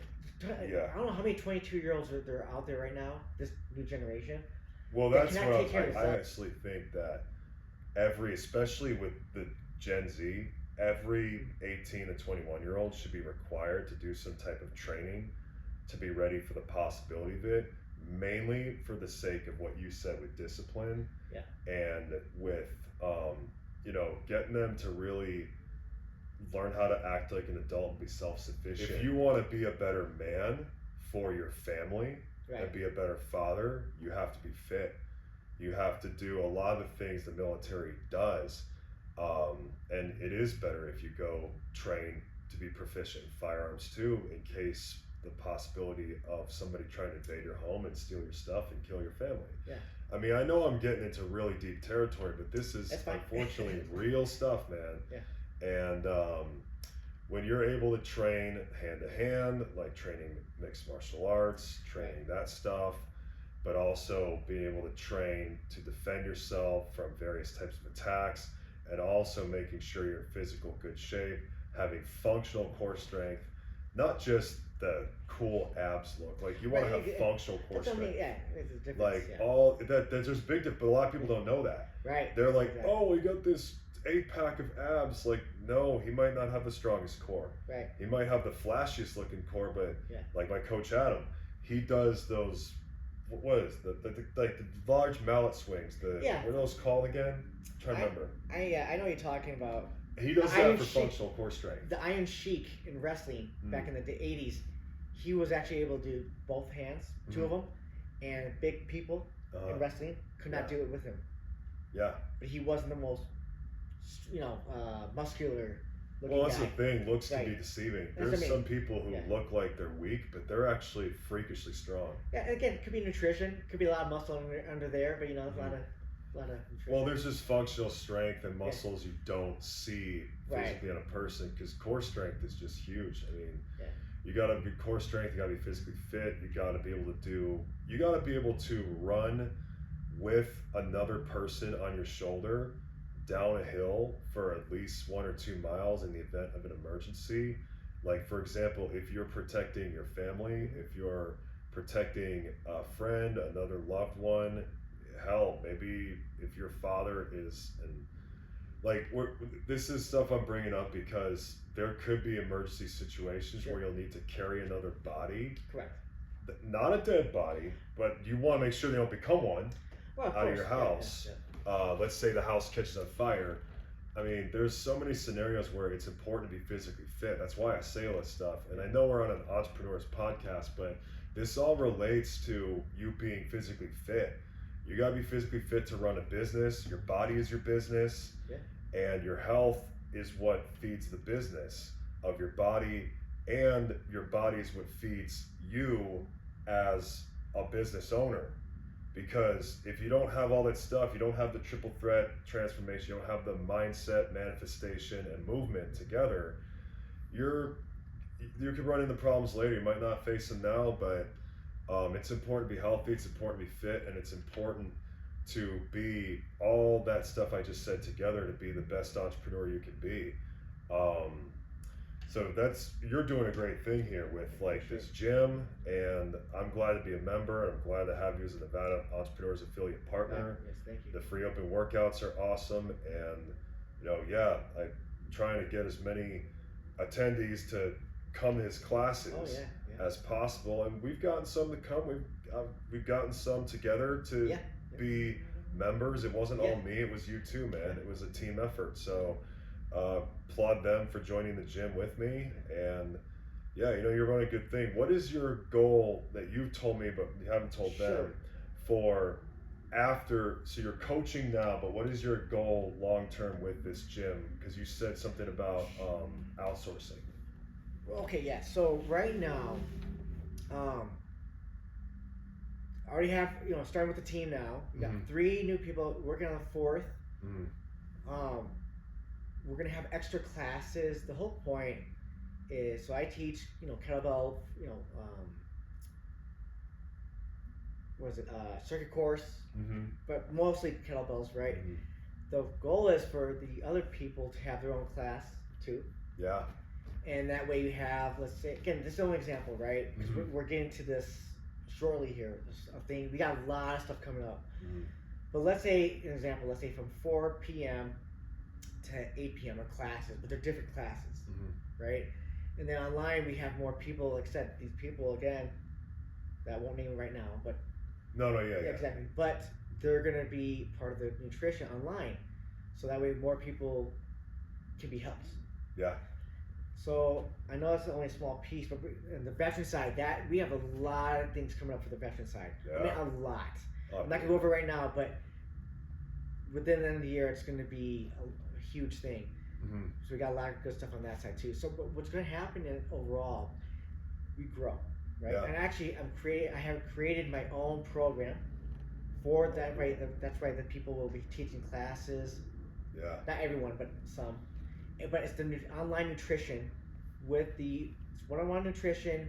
Yeah. I don't know how many 22-year-olds are out there right now, this new generation. Well, They that's cannot what take care of I themselves. actually think that especially with the Gen Z, every 18 to 21-year-old should be required to do some type of training to be ready for the possibility of it, mainly for the sake of what you said with discipline. Yeah. And with, getting them to really learn how to act like an adult and be self-sufficient. If you want to be a better man for your family and be a better father, you have to be fit. You have to do a lot of the things the military does, and it is better if you go train to be proficient in firearms too, in case the possibility of somebody trying to invade your home and steal your stuff and kill your family. Yeah. I mean, I know I'm getting into really deep territory, but this is unfortunately real stuff, man. Yeah. And when you're able to train hand to hand, like training mixed martial arts, training that stuff, but also being able to train to defend yourself from various types of attacks, and also making sure you're in physical good shape, having functional core strength, not just the cool abs look. Like you want to have functional core strength. Yeah, it's a difference. Like all that, there's big difference, but a lot of people don't know that. Right. They're like, oh, we got this 8-pack of abs. Like, no, he might not have the strongest core. Right. He might have the flashiest looking core, but like my coach Adam, he does those. What is the large mallet swings? What are those called again? I'm trying to remember. I know what you're talking about. He does that for functional core strength. The Iron Sheik in wrestling back in the 80s, he was actually able to do both hands, two of them, and big people in wrestling could not do it with him. Yeah. But he wasn't the most, muscular. Well, that's the thing. Looks can be deceiving. There's some people who look like they're weak, but they're actually freakishly strong. Yeah, and again, it could be nutrition. Could be a lot of muscle under there, but there's a lot of nutrition. Well, there's just functional strength and muscles you don't see physically on a person, because core strength is just huge. I mean, you got to be core strength. You got to be physically fit. You got to be able to run with another person on your shoulder down a hill for at least 1 or 2 miles in the event of an emergency. Like, for example, if you're protecting your family, if you're protecting a friend, another loved one, hell, maybe if your father is, this is stuff I'm bringing up because there could be emergency situations where you'll need to carry another body. Correct. Not a dead body, but you want to make sure they don't become one out of your house. Let's say the house catches on fire. I mean, there's so many scenarios where it's important to be physically fit. That's why I say all this stuff. And I know we're on an entrepreneur's podcast, but this all relates to you being physically fit. You got to be physically fit to run a business. Your body is your business, and your health is what feeds the business of your body, and your body is what feeds you as a business owner. Because if you don't have all that stuff, you don't have the triple threat transformation, you don't have the mindset, manifestation, and movement together, you could run into problems later. You might not face them now, but it's important to be healthy, it's important to be fit, and it's important to be all that stuff I just said together to be the best entrepreneur you can be. So you're doing a great thing here with this gym, and I'm glad to be a member. I'm glad to have you as a Nevada Entrepreneurs Affiliate Partner. Yes, thank you. The free open workouts are awesome, and I'm trying to get as many attendees to come to his classes as possible, and we've gotten some to come. We've gotten some together to be members. It wasn't all me; it was you too, man. It was a team effort. So. Applaud them for joining the gym with me, and you're running a good thing. What is your goal that you've told me but you haven't told them for after? So you're coaching now, but what is your goal long term with this gym? Because you said something about outsourcing. So right now, I already have starting with the team now. We got 3 new people working on the 4th. We're gonna have extra classes. The whole point is, so I teach, kettlebell, circuit course, but mostly kettlebells, right? the goal is for the other people to have their own class too. Yeah. And that way you have, let's say, again, this is only example, right? Because we're getting to this shortly here. A thing, we got a lot of stuff coming up. But let's say, an example, let's say from 4 p.m. to 8 p.m. are classes, but they're different classes, right? And then online we have more people, except these people, again, that I won't name right now, but yeah, exactly. But they're gonna be part of the nutrition online, so that way more people can be helped. Yeah. So I know it's only a small piece, but on the veteran side, that we have a lot of things coming up for the veteran side. Yeah. I mean, a lot. I'm not gonna go over it right now, but within the end of the year, it's gonna be a huge thing. So we got a lot of good stuff on that side too. So but what's gonna happen overall, we grow, right? Yeah. And actually, I have created my own program for that. Right, that's right. That people will be teaching classes. Yeah. Not everyone, but some. But it's the online nutrition with the one-on-one nutrition,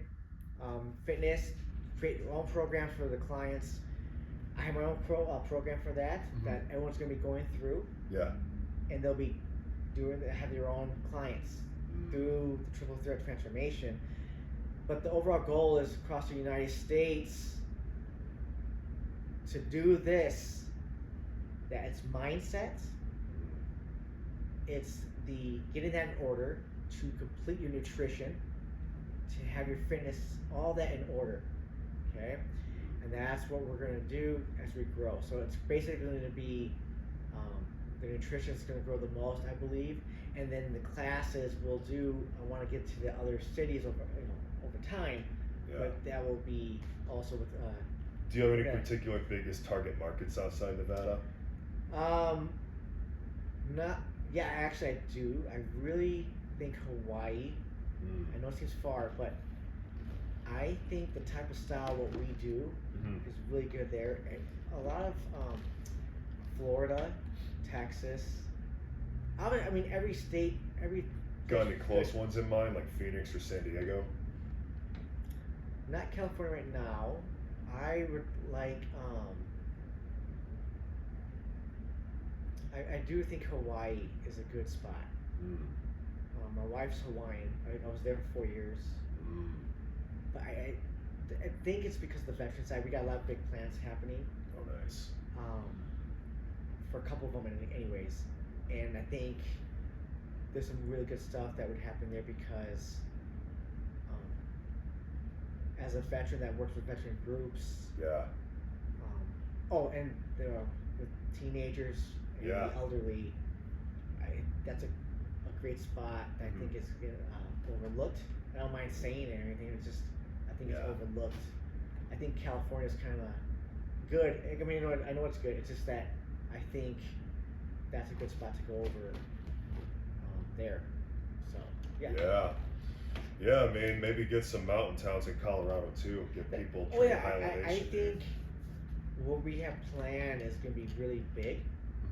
fitness. Create your own programs for the clients. I have my own program for that that everyone's going to be going through. Yeah. And they'll be have their own clients through the triple threat transformation. But the overall goal is across the United States to do this. That it's mindset. It's the getting that in order to complete your nutrition, to have your fitness, all that in order. Okay, and that's what we're going to do as we grow. So it's basically going to be the nutrition is going to grow the most, I believe, and then the classes will do. I want to get to the other cities over time, but that will be also with. Do you have any particular biggest target markets outside Nevada? Not. Yeah, actually, I do. I really think Hawaii. I know it seems far, but I think the type of style what we do is really good there. A lot of Florida, Texas. I mean, every state, Got any close ones in mind, like Phoenix or San Diego? Not California right now. I would like. I do think Hawaii is a good spot. My wife's Hawaiian. I was there for 4 years. But I think it's because of the veteran side. We got a lot of big plans happening. Oh, nice. For a couple of them, anyways. And I think there's some really good stuff that would happen there because as a veteran that works with veteran groups. Yeah. And with teenagers and the elderly, that's a great spot that I think is overlooked. I don't mind saying it or anything. It's just I think it's overlooked. I think California's kind of good. I mean, I know it's good. It's just that I think that's a good spot to go over there. So yeah. I mean, maybe get some mountain towns in Colorado too. Get people to high elevation. I think what we have planned is going to be really big,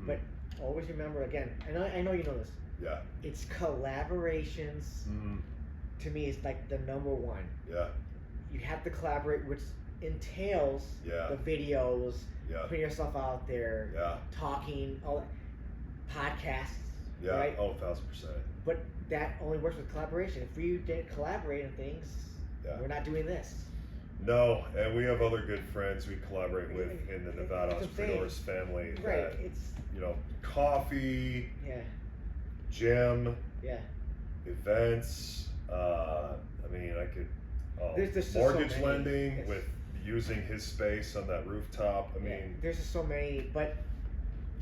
but always remember again. I know you know this. Yeah. It's collaborations. To me, is like the number one. Yeah. You have to collaborate, which entails the videos, putting yourself out there, talking, all that, podcasts. Yeah. Right? Oh, 1,000%. But that only works with collaboration. If we didn't collaborate on things, we're not doing this. No, and we have other good friends we collaborate with in the Nevada Entrepreneurs family. Right. It's coffee. Yeah. Gym. Yeah. Events. I mean, I could there's mortgage so lending with using his space on that rooftop. I mean, there's just so many. But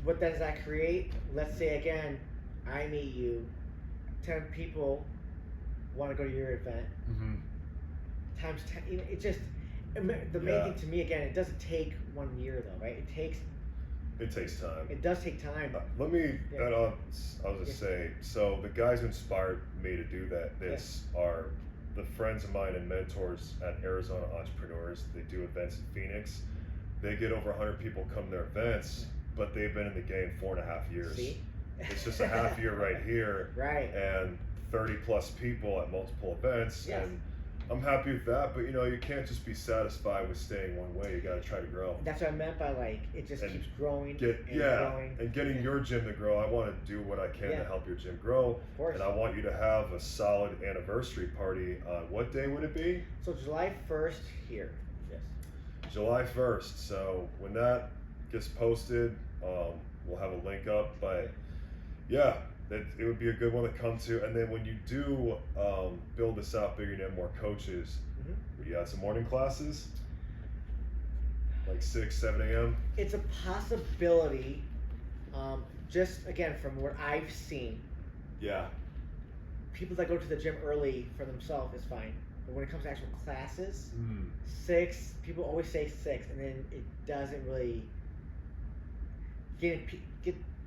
what does that create? Let's say again, I meet you. 10 people want to go to your event. Times 10. It just the main thing to me again. It doesn't take 1 year though, right? It takes time. It does take time. Let me add on. I'll just say, so the guys who inspired me to do this are the friends of mine and mentors at Arizona Entrepreneurs. They do events in Phoenix. They get over 100 people come to their events, but they've been in the game 4.5 years. See? It's just a half year right here. Right. And 30 plus people at multiple events. Yes. And I'm happy with that, but you can't just be satisfied with staying one way. You got to try to grow. That's what I meant by like it just And keeps growing growing. And getting Yeah. your gym to grow. I want to do what I can Yeah. to help your gym grow. Of course. And I want you to have a solid anniversary party. What day would it be? So July 1st here. Yes. July 1st. So when that gets posted, we'll have a link up. But yeah, it would be a good one to come to. And then when you do build this out bigger and have more coaches, would you add some morning classes? Like 6, 7 a.m.? It's a possibility. Just again from what I've seen, Yeah. people that go to the gym early for themselves is fine. But when it comes to actual classes, Mm. 6, people always say 6, and then it doesn't really get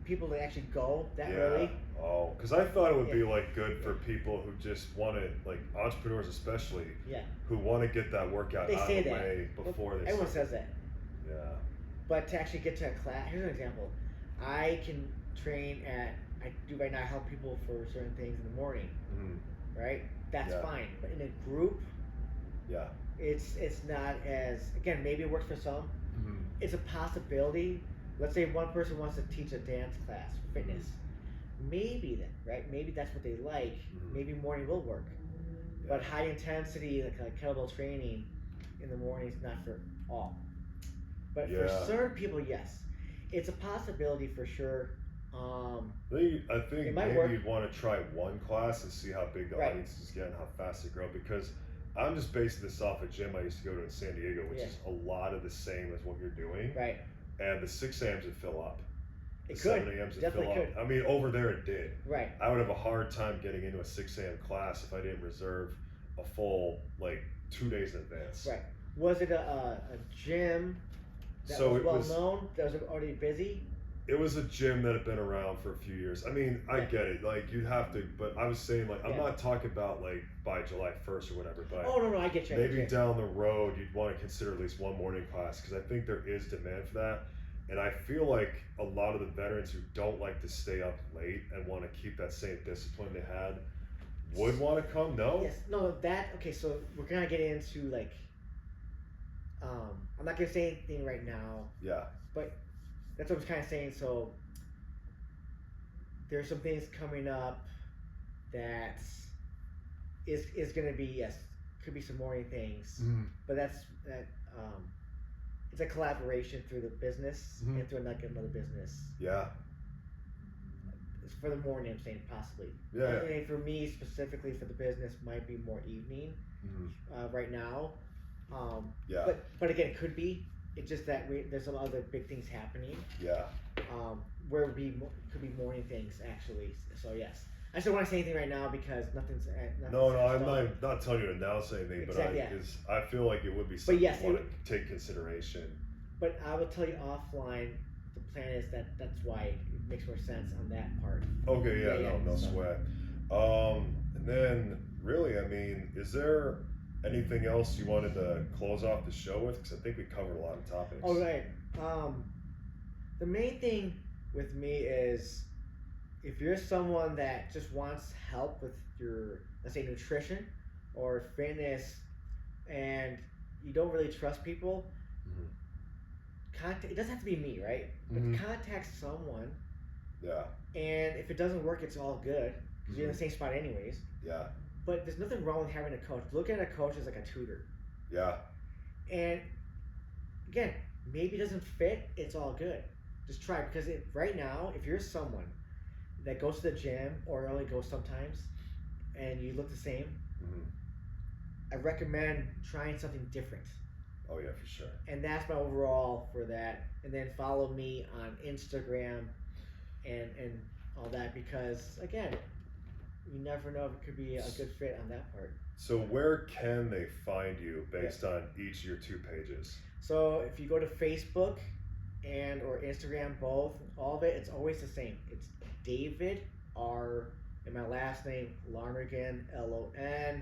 people to actually go that early. Oh, because I thought it would be like good for people who just want to, like entrepreneurs especially, Yeah. who want to get that workout They out say of the that. way before they Everyone start. says that. Yeah. But to actually get to a class, here's an example. I can train I do right now, I help people for certain things in the morning, right? That's Yeah. fine. But in a group, Yeah. it's not as, again, maybe it works for some. It's a possibility. Let's say one person wants to teach a dance class, fitness. Maybe then, right? Maybe that's what they like. Maybe morning will work. Yeah. But high intensity, like kettlebell training in the morning is not for all. But for certain people, yes. It's a possibility for sure. I think It might maybe work. you'd want to try one class and see how big the Right. audience is getting, how fast they grow. Because I'm just basing this off a gym I used to go to in San Diego, which is a lot of the same as what you're doing. Right. And the 6 a.m.s would fill up. It The could. 7 a.m.s would Definitely fill up. could. I mean, over there it did. Right. I would have a hard time getting into a 6 a.m. class if I didn't reserve a full, 2 days in advance. Right. Was it a gym that So was it well was- known, that was already busy? It was a gym that had been around for a few years. I mean, I Yeah. get it. You'd have to, but I was saying, I'm Yeah. not talking about, by July 1st or whatever, but Oh, no, I get you. I get maybe you. down the road, you'd want to consider at least one morning class because I think there is demand for that. And I feel like a lot of the veterans who don't like to stay up late and want to keep that same discipline they had would want to come. No? Yes. No, okay, so we're going to get into, I'm not going to say anything right now, Yeah. but that's what I was kind of saying. So there's some things coming up that is going to be, yes, could be some morning things, but it's a collaboration through the business and through another business. Yeah. It's for the morning, I'm saying possibly. Yeah. And for me specifically for the business might be more evening right now. Yeah. But again, it could be. It's just that there's some other big things happening. Yeah. Where it could be morning things actually. So yes, I just don't want to say anything right now because nothing's. No, I'm not telling you to announce anything, Exactly, but I feel like it would be something yes, you want to take consideration. But I will tell you offline. The plan is that's why it makes more sense on that part. Okay, no so. sweat. And then really, I mean, is there anything else you wanted to close off the show with? Because I think we covered a lot of topics. All right. The main thing with me is if you're someone that just wants help with your, let's say, nutrition or fitness, and you don't really trust people, it doesn't have to be me, right? But contact someone. Yeah. And if it doesn't work, it's all good because you're in the same spot anyways. Yeah. But there's nothing wrong with having a coach. Look at a coach as like a tutor. Yeah. And again, maybe it doesn't fit. It's all good. Just try it because right now, if you're someone that goes to the gym or only goes sometimes, and you look the same, I recommend trying something different. Oh yeah, for sure. And that's my overall for that. And then follow me on Instagram and all that because again, you never know if it could be a good fit on that part. So where can they find you based on each of your 2 pages? So if you go to Facebook and or Instagram, both, all of it, it's always the same. It's David R and my last name Lonergan, Lonergan.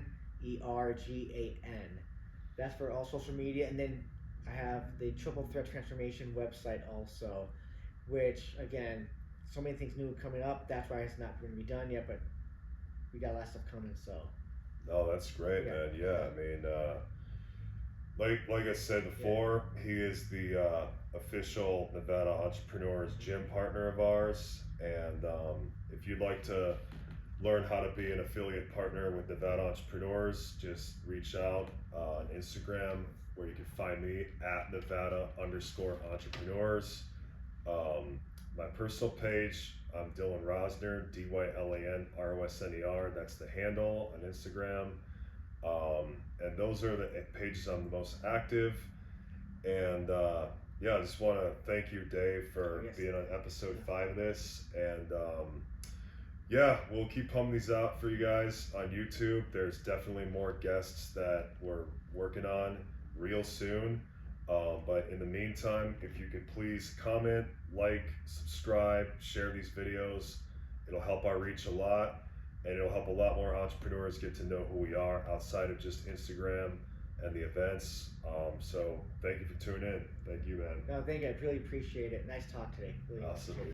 That's for all social media. And then I have the Triple Threat Transformation website also, which again, so many things new coming up. That's why it's not going to be done yet, but we got a lot of stuff coming. So No, that's great, man. Yeah, I mean, like I said before, he is the official Nevada Entrepreneurs Gym partner of ours, and if you'd like to learn how to be an affiliate partner with Nevada Entrepreneurs, just reach out on Instagram, where you can find me at Nevada_entrepreneurs. My personal page, I'm Dylan Rosner, DYLANROSNER. That's the handle on Instagram. And those are the pages I'm the most active. And yeah, I just want to thank you, Dave, for being on episode 5 of this. And yeah, we'll keep pumping these out for you guys on YouTube. There's definitely more guests that we're working on real soon. But in the meantime, if you could please comment, like, subscribe, share these videos, it'll help our reach a lot, and it'll help a lot more entrepreneurs get to know who we are outside of just Instagram and the events. So thank you for tuning in. Thank you, man. No, thank you. I really appreciate it. Nice talk today. Really Awesome.